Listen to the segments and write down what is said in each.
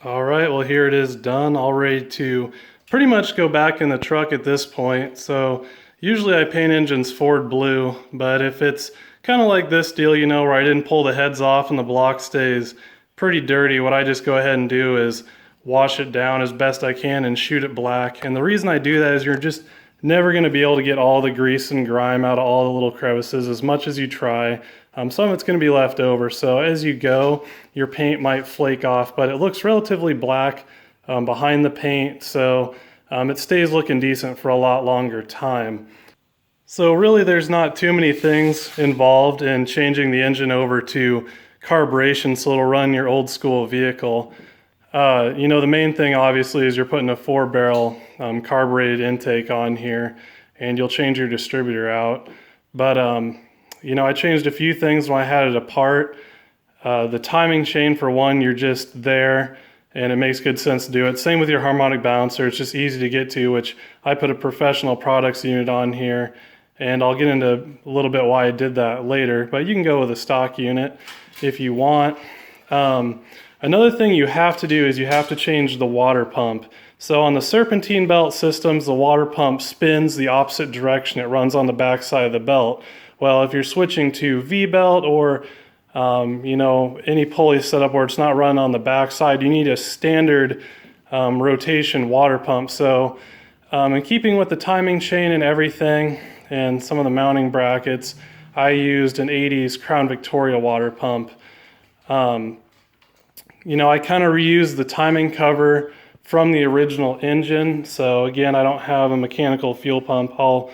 All right, well here it is done, all ready to pretty much go back in the truck at this point. So usually I paint engines Ford blue, but if it's kind of like this deal, you know, where I didn't pull the heads off and the block stays pretty dirty, what I just go ahead and do is wash it down as best I can and shoot it black. And the reason I do that is you're just never going to be able to get all the grease and grime out of all the little crevices as much as you try. Some of it's going to be left over, so as you go, your paint might flake off, but it looks relatively black behind the paint, so it stays looking decent for a lot longer time. So really there's not too many things involved in changing the engine over to carburation so it'll run your old school vehicle. You know, the main thing obviously is you're putting a 4-barrel carbureted intake on here, and you'll change your distributor out. But you know, I changed a few things when I had it apart. The timing chain, for one, you're just there and it makes good sense to do it. Same with your harmonic balancer, it's just easy to get to, which I put a professional products unit on here, and I'll get into a little bit why I did that later, but you can go with a stock unit if you want. Another thing you have to do is you have to change the water pump. So on the serpentine belt systems, the water pump spins the opposite direction. It runs on the back side of the belt. Well, if you're switching to V-belt or you know, any pulley setup where it's not run on the back side, you need a standard rotation water pump. So in keeping with the timing chain and everything and some of the mounting brackets, I used an 80s Crown Victoria water pump. You know, I kind of reused the timing cover from the original engine. So again, I don't have a mechanical fuel pump. I'll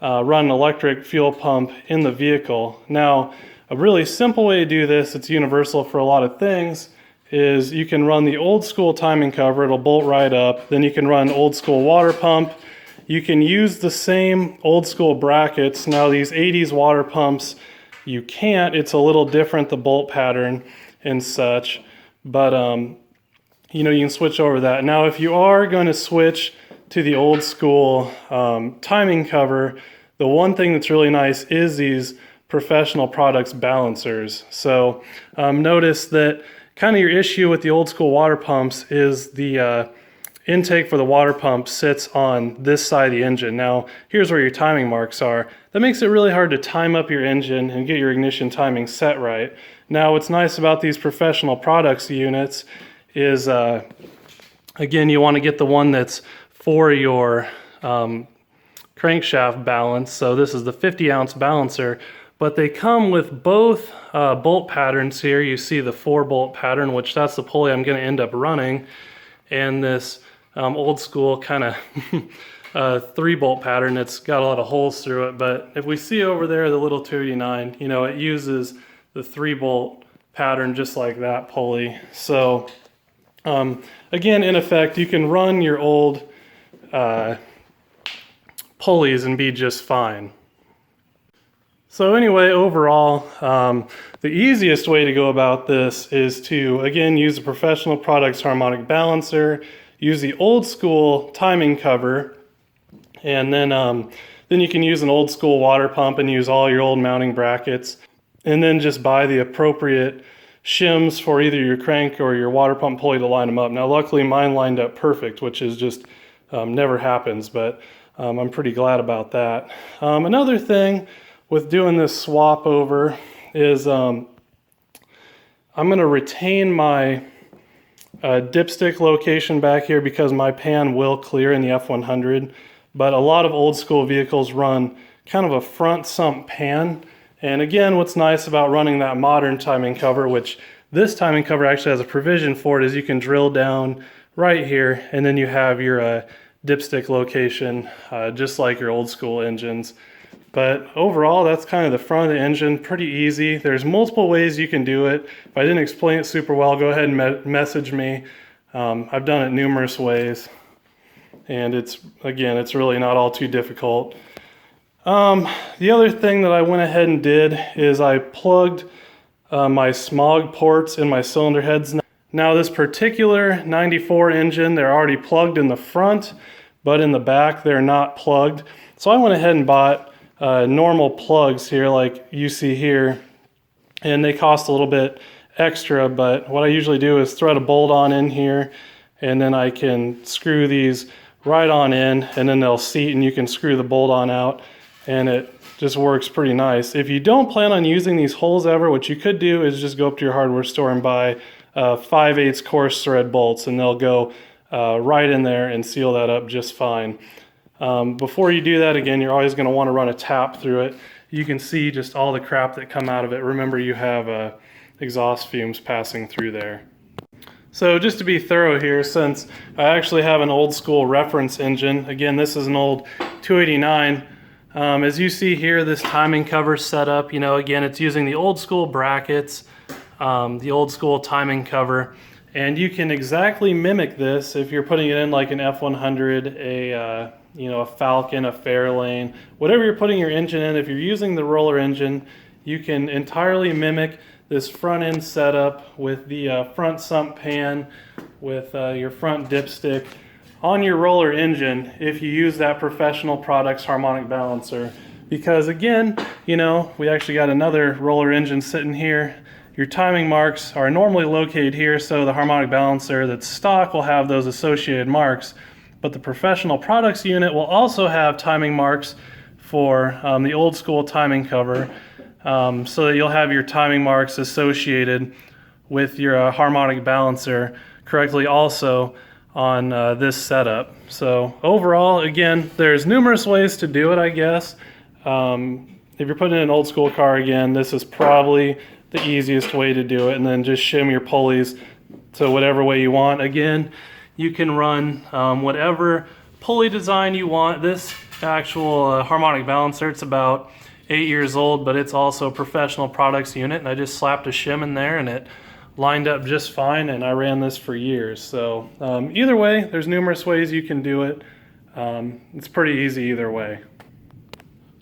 run an electric fuel pump in the vehicle. Now, a really simple way to do this, it's universal for a lot of things, is you can run the old school timing cover, it'll bolt right up. Then you can run old school water pump. You can use the same old school brackets. Now these 80s water pumps, you can't, it's a little different, the bolt pattern and such, but you know, you can switch over that. Now if you are going to switch to the old school timing cover, the one thing that's really nice is these professional products balancers. So notice that kind of your issue with the old school water pumps is the intake for the water pump sits on this side of the engine. Now here's where your timing marks are. That makes it really hard to time up your engine and get your ignition timing set right. Now what's nice about these professional products units is again, you want to get the one that's for your crankshaft balance. So this is the 50-ounce balancer, but they come with both bolt patterns here. You see the 4-bolt pattern, which that's the pulley I'm going to end up running, and this old school kind of 3-bolt pattern that's got a lot of holes through it. But if we see over there the little 289, you know, it uses the 3-bolt pattern just like that pulley. So again, in effect, you can run your old pulleys and be just fine. So anyway, overall, the easiest way to go about this is to, again, use a professional products harmonic balancer, use the old school timing cover, and then you can use an old school water pump and use all your old mounting brackets, and then just buy the appropriate shims for either your crank or your water pump pulley to line them up. Now luckily mine lined up perfect, which is just never happens, but I'm pretty glad about that. Another thing with doing this swap over is I'm going to retain my dipstick location back here because my pan will clear in the F100, but a lot of old school vehicles run kind of a front sump pan. And again, what's nice about running that modern timing cover, which this timing cover actually has a provision for it, is you can drill down right here and then you have your dipstick location just like your old school engines. But overall, that's kind of the front of the engine, pretty easy. There's multiple ways you can do it. If I didn't explain it super well, go ahead and message me. I've done it numerous ways, and it's really not all too difficult. The other thing that I went ahead and did is I plugged my smog ports in my cylinder heads. Now this particular 94 engine, they're already plugged in the front, but in the back they're not plugged. So I went ahead and bought normal plugs here like you see here, and they cost a little bit extra, but what I usually do is thread a bolt on in here, and then I can screw these right on in, and then they'll seat and you can screw the bolt on out, and it just works pretty nice. If you don't plan on using these holes ever, what you could do is just go up to your hardware store and buy 5/8 coarse thread bolts, and they'll go right in there and seal that up just fine. Before you do that, again, you're always going to want to run a tap through it. You can see just all the crap that come out of it. Remember, you have exhaust fumes passing through there. So just to be thorough here, since I actually have an old school reference engine, again, this is an old 289. As you see here, this timing cover set up, you know, again, it's using the old school brackets, the old school timing cover, and you can exactly mimic this if you're putting it in like an F100, a Falcon, a Fairlane, whatever you're putting your engine in. If you're using the roller engine, you can entirely mimic this front end setup with the front sump pan, with your front dipstick on your roller engine if you use that Professional Products harmonic balancer. Because again, you know, we actually got another roller engine sitting here. Your timing marks are normally located here, so the harmonic balancer that's stock will have those associated marks, but the Professional Products unit will also have timing marks for the old school timing cover, so that you'll have your timing marks associated with your harmonic balancer correctly also on this setup. So overall, again, there's numerous ways to do it, I guess. If you're putting in an old school car, again, this is probably the easiest way to do it, and then just shim your pulleys to whatever way you want. Again, you can run whatever pulley design you want. This actual harmonic balancer, it's about 8 years old, but it's also a Professional Products unit, and I just slapped a shim in there and it lined up just fine, and I ran this for years. So either way, there's numerous ways you can do it. It's pretty easy either way.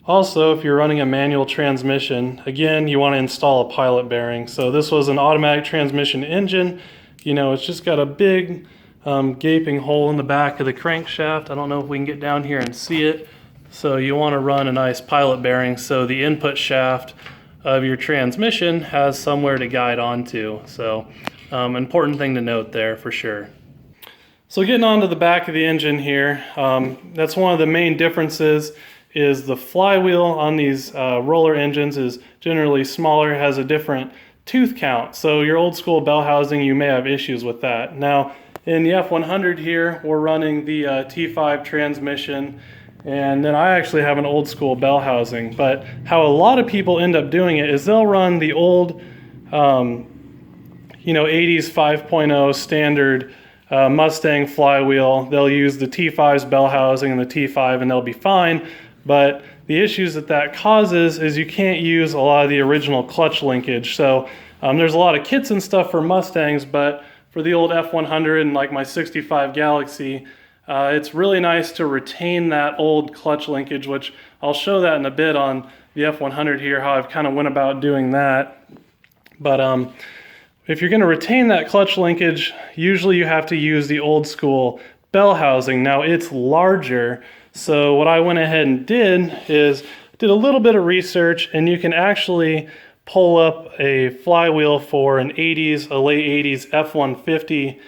Also, if you're running a manual transmission, again, you want to install a pilot bearing. So this was an automatic transmission engine. You know, it's just got a big gaping hole in the back of the crankshaft. I don't know if we can get down here and see it. So you want to run a nice pilot bearing so the input shaft of your transmission has somewhere to guide onto. So important thing to note there for sure. So getting onto the back of the engine here, that's one of the main differences is the flywheel on these roller engines is generally smaller, has a different tooth count. So your old school bell housing, you may have issues with that. Now in the F100 here, we're running the T5 transmission, and then I actually have an old school bell housing. But how a lot of people end up doing it is they'll run the old 80s 5.0 standard Mustang flywheel. They'll use the T5's bell housing and the T5 and they'll be fine. But the issues that causes is you can't use a lot of the original clutch linkage. So there's a lot of kits and stuff for Mustangs, but for the old F100 and like my 65 Galaxy, it's really nice to retain that old clutch linkage, which I'll show that in a bit on the F100 here, how I've kind of went about doing that. But if you're going to retain that clutch linkage, usually you have to use the old school bell housing. Now it's larger, so what I went ahead and did is did a little bit of research, and you can actually pull up a flywheel for an 80s, a late 80s F150,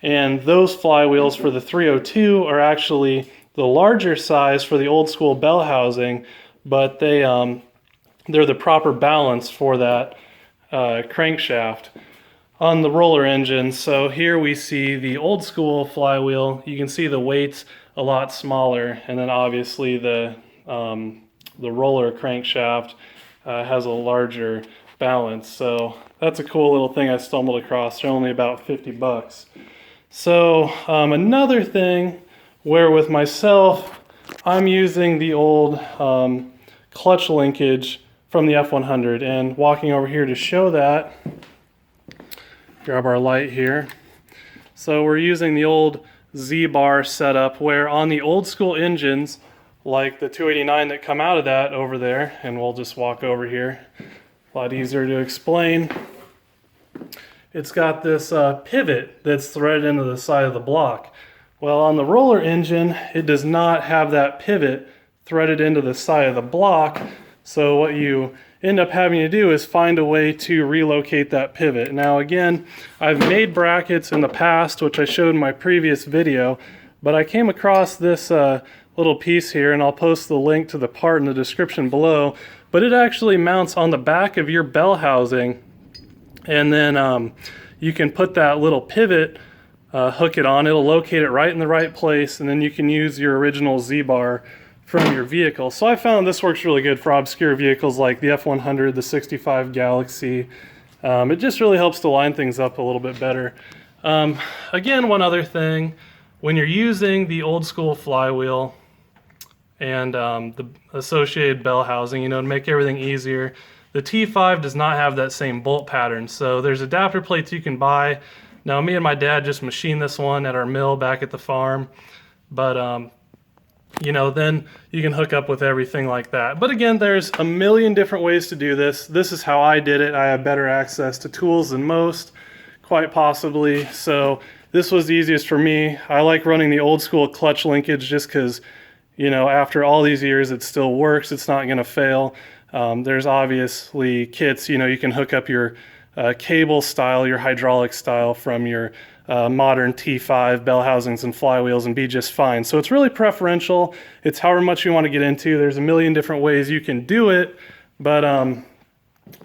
and those flywheels for the 302 are actually the larger size for the old school bell housing, but they're the proper balance for that crankshaft on the roller engine. So here we see the old school flywheel. You can see the weight's a lot smaller, and then obviously the roller crankshaft has a larger balance. So that's a cool little thing I stumbled across. They're only about 50 bucks. So another thing where with myself, I'm using the old clutch linkage from the F100, and walking over here to show that, grab our light here. So we're using the old Z-bar setup where on the old school engines, like the 289 that come out of that over there, and we'll just walk over here, a lot easier to explain. It's got this pivot that's threaded into the side of the block. Well, on the roller engine, it does not have that pivot threaded into the side of the block. So what you end up having to do is find a way to relocate that pivot. Now again, I've made brackets in the past, which I showed in my previous video, but I came across this little piece here, and I'll post the link to the part in the description below, but it actually mounts on the back of your bell housing, and then you can put that little pivot, hook it on, it'll locate it right in the right place, and then you can use your original Z-bar from your vehicle. So I found this works really good for obscure vehicles like the F100, the 65 Galaxy. It just really helps to line things up a little bit better. Again, one other thing, when you're using the old school flywheel and the associated bell housing, you know, to make everything easier, the T5 does not have that same bolt pattern. So there's adapter plates you can buy. Now me and my dad just machined this one at our mill back at the farm, but you know, then you can hook up with everything like that. But again, there's a million different ways to do this. This is how I did it. I have better access to tools than most, quite possibly. So this was the easiest for me. I like running the old school clutch linkage just because, you know, after all these years, it still works. It's not going to fail. There's obviously kits, you know, you can hook up your cable style, your hydraulic style from your modern T5 bell housings and flywheels and be just fine. So it's really preferential. It's however much you want to get into. There's a million different ways you can do it, but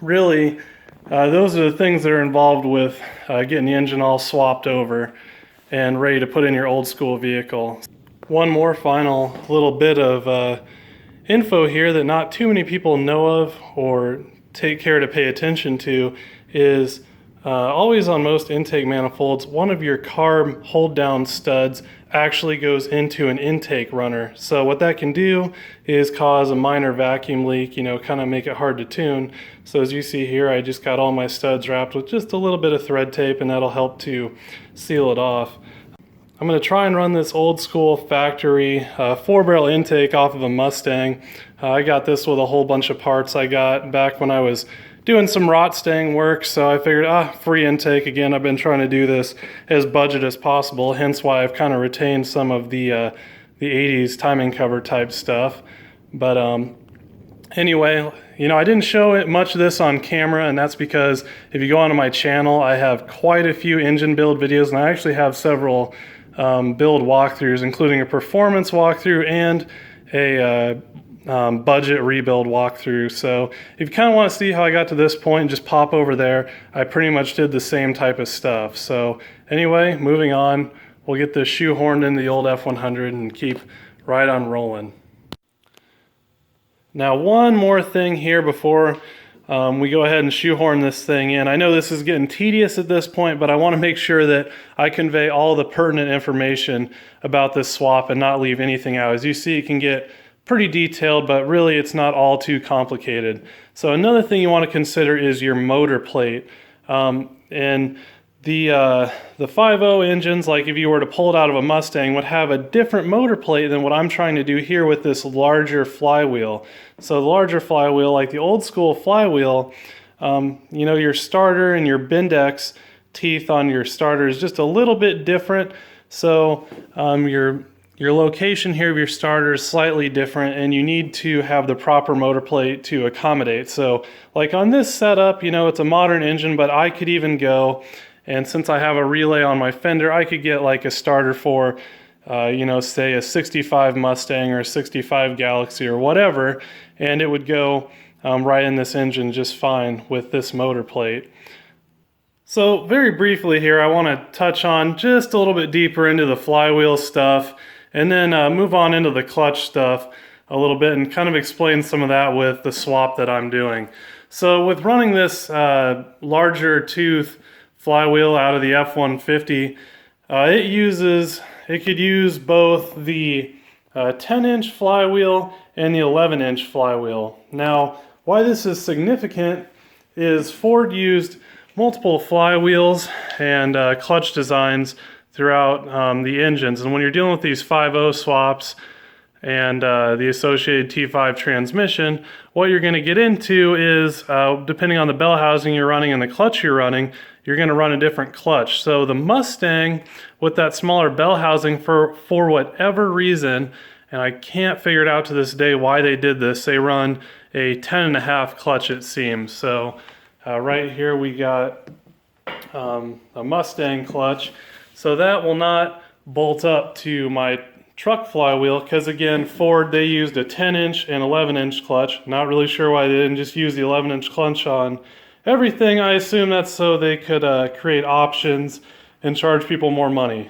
really those are the things that are involved with getting the engine all swapped over and ready to put in your old school vehicle. One more final little bit of info here that not too many people know of or take care to pay attention to is always on most intake manifolds, one of your carb hold down studs actually goes into an intake runner. So what that can do is cause a minor vacuum leak, you know, kind of make it hard to tune. So as you see here, I just got all my studs wrapped with just a little bit of thread tape, and that'll help to seal it off. I'm going to try and run this old school factory 4-barrel intake off of a Mustang. I got this with a whole bunch of parts I got back when I was doing some rot staying work, so I figured, free intake again. I've been trying to do this as budget as possible, hence why I've kind of retained some of the 80s timing cover type stuff. But anyway, you know, I didn't show it much of this on camera, and that's because if you go onto my channel, I have quite a few engine build videos, and I actually have several build walkthroughs, including a performance walkthrough and a budget rebuild walkthrough. So if you kind of want to see how I got to this point, just pop over there. I pretty much did the same type of stuff. So anyway, moving on, we'll get this shoehorned into the old F100 and keep right on rolling. Now one more thing here before we go ahead and shoehorn this thing in. I know this is getting tedious at this point, but I want to make sure that I convey all the pertinent information about this swap and not leave anything out. As you see, it can get pretty detailed, but really it's not all too complicated. So another thing you want to consider is your motor plate. And the 5.0 engines, like if you were to pull it out of a Mustang, would have a different motor plate than what I'm trying to do here with this larger flywheel. So the larger flywheel, like the old school flywheel, you know, your starter and your Bindex teeth on your starter is just a little bit different. So your location here of your starter is slightly different, and you need to have the proper motor plate to accommodate. So like on this setup, you know, it's a modern engine, but I could even go, and since I have a relay on my fender, I could get like a starter for, you know, say a 65 Mustang or a 65 Galaxy or whatever, and it would go right in this engine just fine with this motor plate. So very briefly here, I want to touch on just a little bit deeper into the flywheel stuff, and then move on into the clutch stuff a little bit and kind of explain some of that with the swap that I'm doing. So with running this larger tooth flywheel out of the F150, it could use both the 10-inch flywheel and the 11-inch flywheel. Now, why this is significant is Ford used multiple flywheels and clutch designs throughout the engines. And when you're dealing with these 5.0 swaps and the associated T5 transmission, what you're going to get into is, depending on the bell housing you're running and the clutch you're running, you're going to run a different clutch. So the Mustang with that smaller bell housing, for whatever reason, and I can't figure it out to this day why they did this. They run a 10.5 clutch, it seems. So right here we got a Mustang clutch. So that will not bolt up to my truck flywheel because, again, Ford, they used a 10-inch and 11-inch clutch. Not really sure why they didn't just use the 11-inch clutch on everything. I assume that's so they could create options and charge people more money.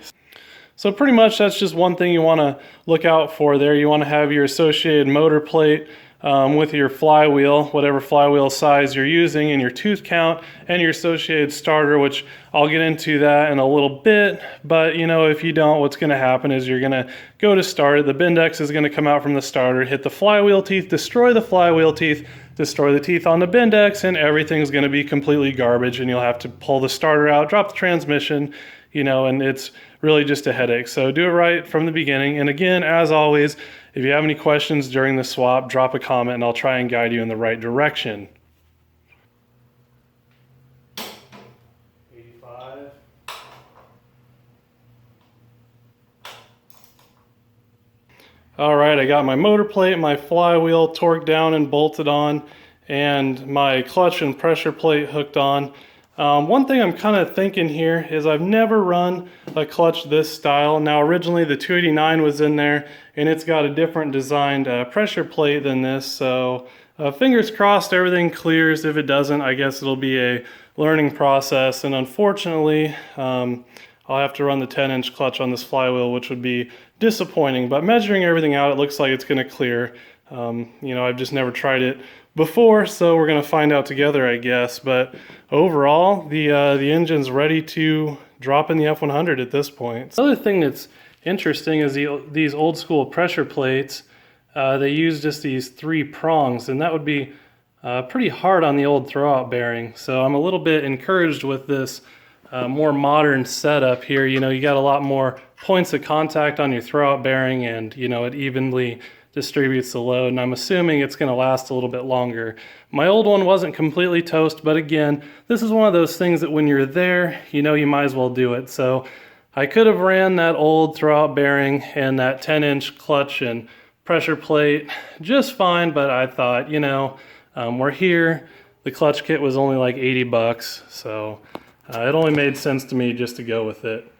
So pretty much that's just one thing you want to look out for there. You want to have your associated motor plate with your flywheel, whatever flywheel size you're using, and your tooth count, and your associated starter, which I'll get into that in a little bit. But you know, if you don't, what's going to happen is you're going to go to start it. The Bindex is going to come out from the starter, hit the flywheel teeth, destroy the flywheel teeth, destroy the teeth on the Bindex, and everything's going to be completely garbage, and you'll have to pull the starter out, drop the transmission, you know, and it's really just a headache. So do it right from the beginning. And again, as always, if you have any questions during the swap, drop a comment and I'll try and guide you in the right direction. 85. All right, I got my motor plate, my flywheel torqued down and bolted on, and my clutch and pressure plate hooked on. One thing I'm kind of thinking here is I've never run a clutch this style. Now originally the 289 was in there and it's got a different designed pressure plate than this, so fingers crossed everything clears. If it doesn't, I guess it'll be a learning process, and unfortunately I'll have to run the 10-inch clutch on this flywheel, which would be disappointing, but measuring everything out, it looks like it's going to clear. You know, I've just never tried it before, so we're going to find out together, I guess. But overall, the engine's ready to drop in the F100 at this point. The other thing that's interesting is these old school pressure plates. They use just these 3 prongs, and that would be pretty hard on the old throwout bearing. So I'm a little bit encouraged with this more modern setup here. You know, you got a lot more points of contact on your throwout bearing, and you know, it evenly distributes the load, and I'm assuming it's going to last a little bit longer. My old one wasn't completely toast, but again, this is one of those things that when you're there, you know, you might as well do it. So I could have ran that old throwout bearing and that 10-inch clutch and pressure plate just fine, but I thought, you know, we're here. The clutch kit was only like 80 bucks, so it only made sense to me just to go with it.